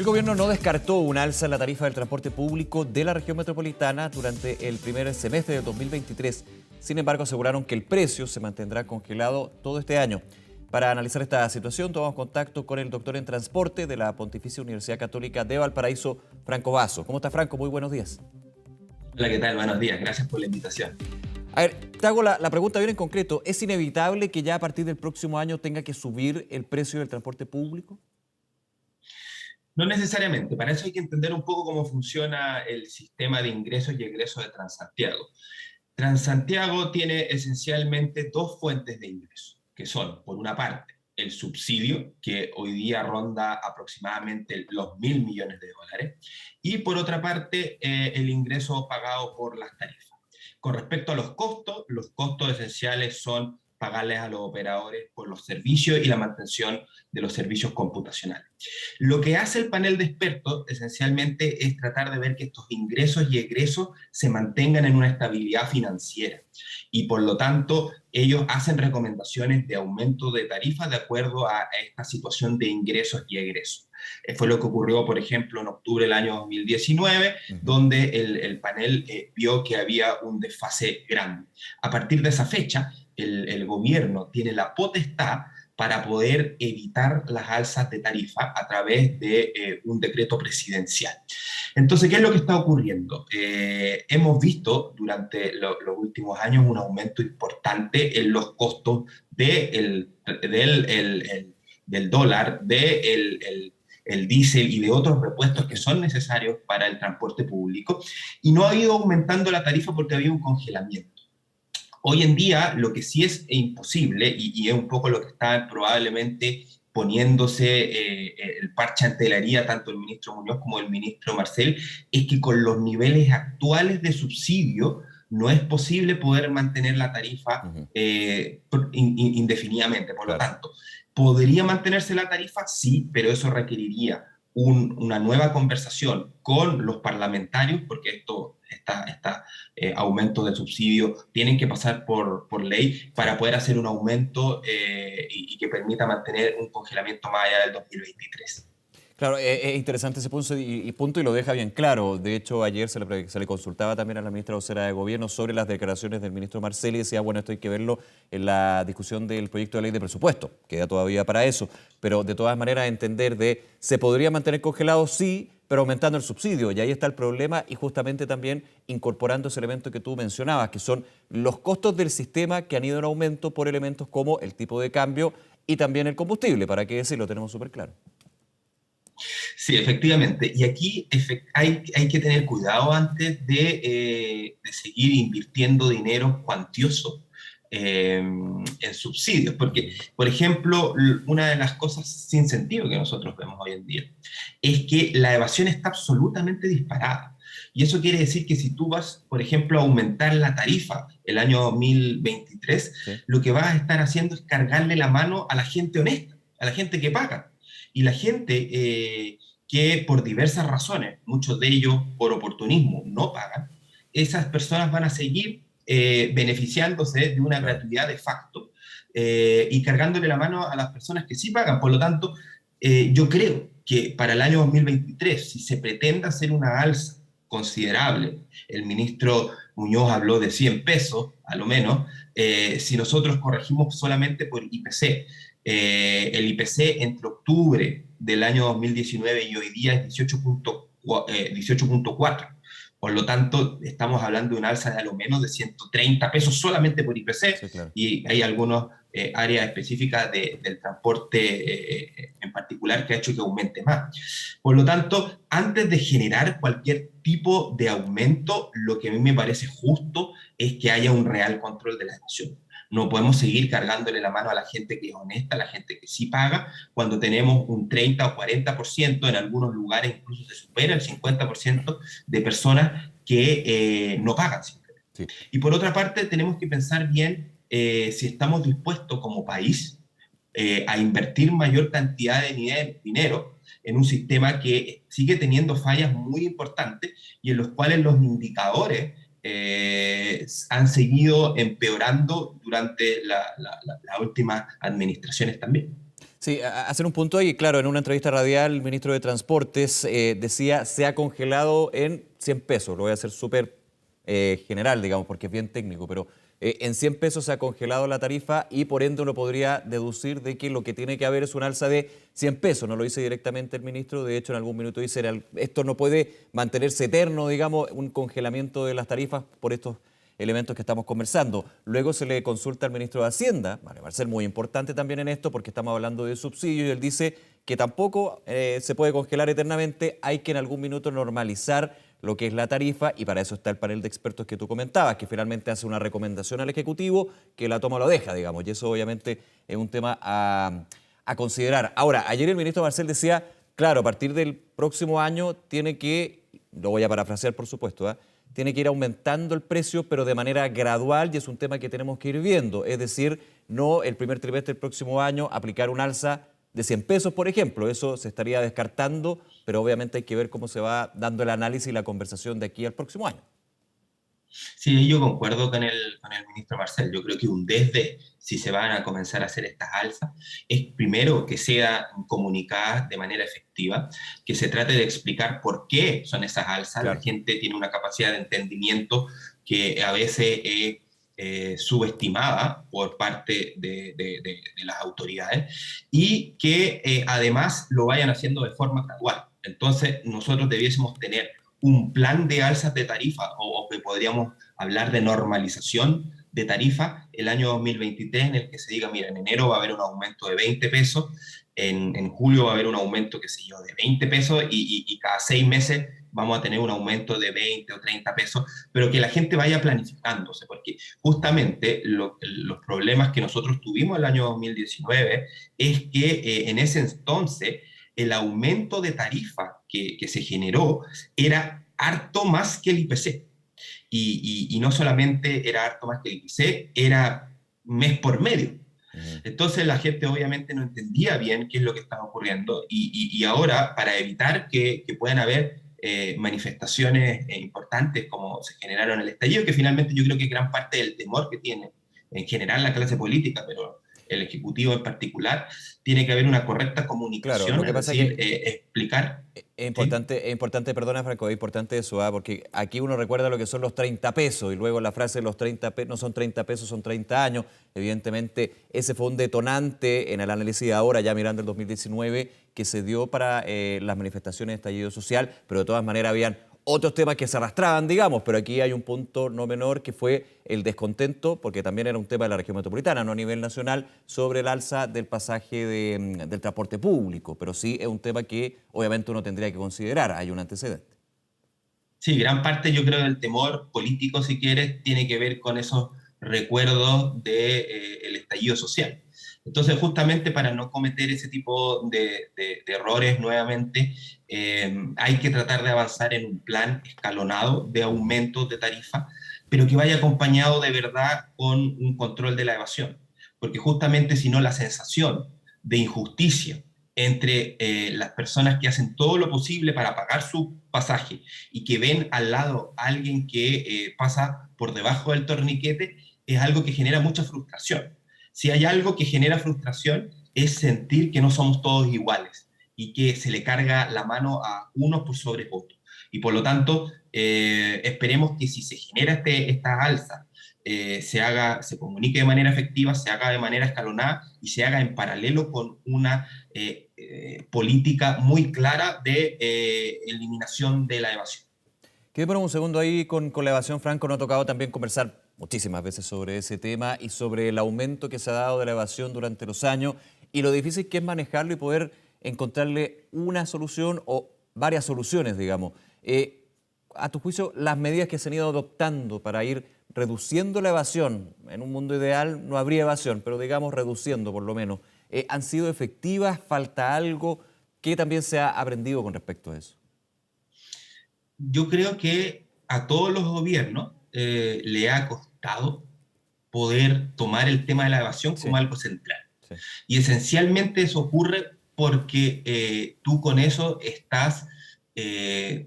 El gobierno no descartó un alza en la tarifa del transporte público de la región metropolitana durante el primer semestre de 2023. Sin embargo, aseguraron que el precio se mantendrá congelado todo este año. Para analizar esta situación, tomamos contacto con el doctor en transporte de la Pontificia Universidad Católica de Valparaíso, Franco Basso. ¿Cómo está, Franco? Muy buenos días. Hola, ¿qué tal? Buenos días. Gracias por la invitación. A ver, te hago la pregunta bien en concreto. ¿Es inevitable que ya a partir del próximo año tenga que subir el precio del transporte público? No necesariamente. Para eso hay que entender un poco cómo funciona el sistema de ingresos y egresos de Transantiago. Transantiago tiene esencialmente dos fuentes de ingresos, que son, por una parte, el subsidio, que hoy día ronda aproximadamente los 1.000 millones de dólares, y por otra parte, el ingreso pagado por las tarifas. Con respecto a los costos esenciales son pagarles a los operadores por los servicios y la mantención de los servicios computacionales. Lo que hace el panel de expertos esencialmente es tratar de ver que estos ingresos y egresos se mantengan en una estabilidad financiera y por lo tanto ellos hacen recomendaciones de aumento de tarifas de acuerdo a esta situación de ingresos y egresos. Fue lo que ocurrió, por ejemplo, en octubre del año 2019, donde el panel vio que había un desfase grande. A partir de esa fecha, el gobierno tiene la potestad para poder evitar las alzas de tarifa a través de un decreto presidencial. Entonces, ¿qué es lo que está ocurriendo? Hemos visto durante los últimos años un aumento importante en los costos del dólar, el diésel y de otros repuestos que son necesarios para el transporte público, y no ha ido aumentando la tarifa porque había un congelamiento. Hoy en día lo que sí es imposible, y es un poco lo que está probablemente poniéndose el parche ante la herida tanto el ministro Muñoz como el ministro Marcel, es que con los niveles actuales de subsidio no es posible poder mantener la tarifa indefinidamente. Por lo tanto, ¿podría mantenerse la tarifa? Sí, pero eso requeriría una nueva conversación con los parlamentarios, porque aumentos de subsidio tienen que pasar por ley para poder hacer un aumento y que permita mantener un congelamiento más allá del 2023. Claro, es interesante ese punto y lo deja bien claro. De hecho, ayer se le consultaba también a la ministra vocera de Gobierno sobre las declaraciones del ministro Marcel y decía, bueno, esto hay que verlo en la discusión del proyecto de ley de presupuesto. Queda todavía para eso. Pero de todas maneras entender ¿se podría mantener congelado? Sí, pero aumentando el subsidio. Y ahí está el problema y justamente también incorporando ese elemento que tú mencionabas, que son los costos del sistema que han ido en aumento por elementos como el tipo de cambio y también el combustible, para que decirlo, tenemos súper claro. Sí, efectivamente. Y aquí hay que tener cuidado antes de seguir invirtiendo dinero cuantioso en subsidios. Porque, por ejemplo, una de las cosas sin sentido que nosotros vemos hoy en día es que la evasión está absolutamente disparada. Y eso quiere decir que si tú vas, por ejemplo, a aumentar la tarifa el año 2023, Sí. lo que vas a estar haciendo es cargarle la mano a la gente honesta, a la gente que paga. Y la gente que por diversas razones, muchos de ellos por oportunismo, no pagan, esas personas van a seguir beneficiándose de una gratuidad de facto y cargándole la mano a las personas que sí pagan. Por lo tanto, yo creo que para el año 2023, si se pretende hacer una alza considerable, el ministro Muñoz habló de 100 pesos, a lo menos, si nosotros corregimos solamente por IPC, el IPC entre octubre del año 2019 y hoy día es 18.4. Por lo tanto, estamos hablando de un alza de a lo menos de 130 pesos solamente por IPC, Sí, claro. y hay algunas áreas específicas del transporte en particular que ha hecho que aumente más. Por lo tanto, antes de generar cualquier tipo de aumento, lo que a mí me parece justo es que haya un real control de la evasión. No podemos seguir cargándole la mano a la gente que es honesta, a la gente que sí paga, cuando tenemos un 30 o 40%, en algunos lugares incluso se supera el 50% de personas que no pagan simplemente. Sí. Y por otra parte, tenemos que pensar bien si estamos dispuestos como país a invertir mayor cantidad de dinero en un sistema que sigue teniendo fallas muy importantes y en los cuales los indicadores han seguido empeorando durante las últimas administraciones también. Sí, hacer un punto ahí, claro, en una entrevista radial el ministro de Transportes decía se ha congelado en 100 pesos, lo voy a hacer súper general, digamos, porque es bien técnico, pero en 100 pesos se ha congelado la tarifa y por ende uno podría deducir de que lo que tiene que haber es un alza de 100 pesos, no lo dice directamente el ministro, de hecho en algún minuto dice esto no puede mantenerse eterno, digamos, un congelamiento de las tarifas por estos elementos que estamos conversando. Luego se le consulta al ministro de Hacienda, vale, va a ser muy importante también en esto porque estamos hablando de subsidio y él dice que tampoco se puede congelar eternamente, hay que en algún minuto normalizar lo que es la tarifa y para eso está el panel de expertos que tú comentabas, que finalmente hace una recomendación al Ejecutivo que la toma o la deja, digamos, y eso obviamente es un tema a considerar. Ahora, ayer el ministro Marcel decía, claro, a partir del próximo año tiene que, lo voy a parafrasear por supuesto, tiene que ir aumentando el precio, pero de manera gradual, y es un tema que tenemos que ir viendo. Es decir, no el primer trimestre del próximo año aplicar un alza de 100 pesos, por ejemplo. Eso se estaría descartando, pero obviamente hay que ver cómo se va dando el análisis y la conversación de aquí al próximo año. Sí, yo concuerdo con el ministro Marcel. Yo creo que un desde, si se van a comenzar a hacer estas alzas, es primero que sea comunicadas de manera efectiva, que se trate de explicar por qué son esas alzas. La Claro. gente tiene una capacidad de entendimiento que a veces es subestimada por parte de las autoridades y que además lo vayan haciendo de forma gradual. Entonces, nosotros debiésemos tener un plan de alzas de tarifa o que podríamos hablar de normalización de tarifa el año 2023 en el que se diga, mira, en enero va a haber un aumento de 20 pesos, en julio va a haber un aumento, qué sé yo, de 20 pesos y cada 6 meses vamos a tener un aumento de 20 o 30 pesos, pero que la gente vaya planificándose, porque justamente los problemas que nosotros tuvimos el año 2019 es que en ese entonces el aumento de tarifa que se generó era harto más que el IPC. Y no solamente era harto más que el IPC, era mes por medio. Ujú. Entonces la gente obviamente no entendía bien qué es lo que estaba ocurriendo y ahora para evitar que puedan haber manifestaciones importantes como se generaron en el estallido, que finalmente yo creo que gran parte del temor que tiene en general la clase política, pero el Ejecutivo en particular, tiene que haber una correcta Claro, lo comunicación, que es pasa es decir, que explicar, ¿sí? es importante, perdona Franco, es importante eso, porque aquí uno recuerda lo que son los 30 pesos y luego la frase de los 30 pesos, no son 30 pesos, son 30 años. Evidentemente, ese fue un detonante en el análisis de ahora, ya mirando el 2019, que se dio para las manifestaciones de estallido social, pero de todas maneras habían otros temas que se arrastraban, digamos, pero aquí hay un punto no menor que fue el descontento, porque también era un tema de la región metropolitana, no a nivel nacional, sobre el alza del pasaje del transporte público, pero sí es un tema que obviamente uno tendría que considerar, hay un antecedente. Sí, gran parte yo creo del temor político, si quieres, tiene que ver con esos recuerdos del estallido social. Entonces, justamente para no cometer ese tipo de errores nuevamente, hay que tratar de avanzar en un plan escalonado de aumento de tarifa, pero que vaya acompañado de verdad con un control de la evasión. Porque justamente si no, la sensación de injusticia entre las personas que hacen todo lo posible para pagar su pasaje y que ven al lado a alguien que pasa por debajo del torniquete, es algo que genera mucha frustración. Si hay algo que genera frustración es sentir que no somos todos iguales y que se le carga la mano a unos por sobre otros. Y por lo tanto, esperemos que si se genera esta alza, se comunique de manera efectiva, se haga de manera escalonada y se haga en paralelo con una política muy clara de eliminación de la evasión. Quedé por un segundo ahí con la evasión, Franco, nos ha tocado también conversar muchísimas veces sobre ese tema y sobre el aumento que se ha dado de la evasión durante los años y lo difícil que es manejarlo y poder encontrarle una solución o varias soluciones, digamos. A tu juicio, las medidas que se han ido adoptando para ir reduciendo la evasión, en un mundo ideal no habría evasión, pero digamos reduciendo por lo menos, ¿han sido efectivas? ¿Falta algo? ¿Qué también se ha aprendido con respecto a eso? Yo creo que a todos los gobiernos le ha costado poder tomar el tema de la evasión como Sí, algo central. sí. Y esencialmente eso ocurre porque tú con eso estás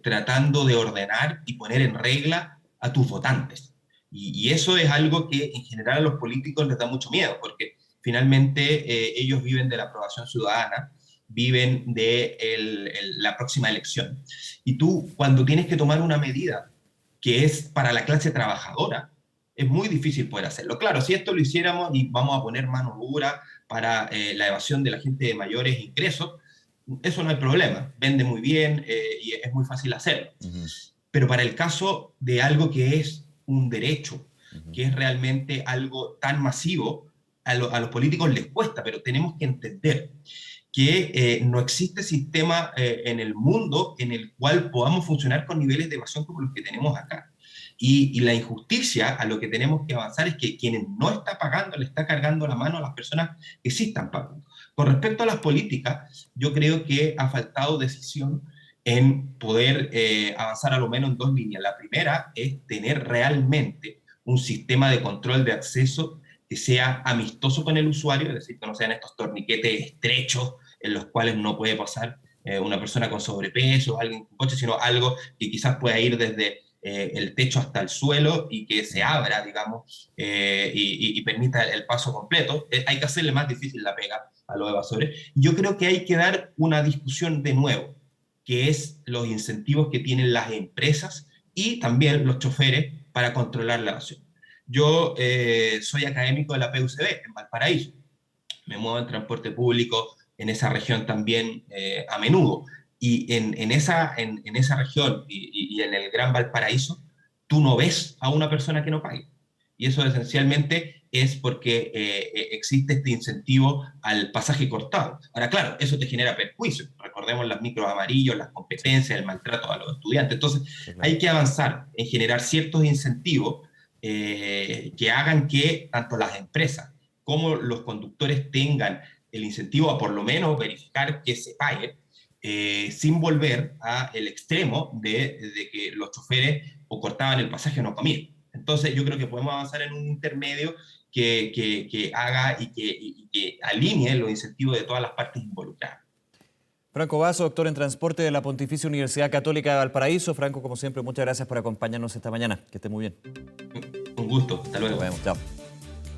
tratando de ordenar y poner en regla a tus votantes. Y eso es algo que en general a los políticos les da mucho miedo, porque finalmente ellos viven de la aprobación ciudadana, viven de la próxima elección. Y tú, cuando tienes que tomar una medida que es para la clase trabajadora, es muy difícil poder hacerlo. Claro, si esto lo hiciéramos y vamos a poner mano dura para la evasión de la gente de mayores ingresos, eso no hay problema, vende muy bien y es muy fácil hacerlo. Pero para el caso de algo que es un derecho, que es realmente algo tan masivo, a los políticos les cuesta, pero tenemos que entender que no existe sistema en el mundo en el cual podamos funcionar con niveles de evasión como los que tenemos acá. Y la injusticia a lo que tenemos que avanzar es que quienes no está pagando le está cargando la mano a las personas que sí están pagando. Con respecto a las políticas, yo creo que ha faltado decisión en poder avanzar a lo menos en dos líneas. La primera es tener realmente un sistema de control de acceso que sea amistoso con el usuario, es decir, que no sean estos torniquetes estrechos en los cuales no puede pasar una persona con sobrepeso, alguien con coche, sino algo que quizás pueda ir desde el techo hasta el suelo y que se abra, digamos, y permita el paso completo. Hay que hacerle más difícil la pega a los evasores. Yo creo que hay que dar una discusión de nuevo, que es los incentivos que tienen las empresas y también los choferes para controlar la evasión. Yo soy académico de la PUCB en Valparaíso, me muevo en transporte público en esa región también a menudo. Y en esa región y en el Gran Valparaíso, tú no ves a una persona que no pague. Y eso esencialmente es porque existe este incentivo al pasaje cortado. Ahora, claro, eso te genera perjuicios. Recordemos las micros amarillos, las competencias, el maltrato a los estudiantes. Entonces, hay que avanzar en generar ciertos incentivos que hagan que tanto las empresas como los conductores tengan el incentivo a por lo menos verificar que se pague, sin volver al extremo de que los choferes o cortaban el pasaje o no comían. Entonces yo creo que podemos avanzar en un intermedio que haga y que alinee los incentivos de todas las partes involucradas. Franco Basso, doctor en transporte de la Pontificia Universidad Católica de Valparaíso. Franco, como siempre, muchas gracias por acompañarnos esta mañana. Que esté muy bien. Un gusto. Hasta luego. Nos vemos. Chao.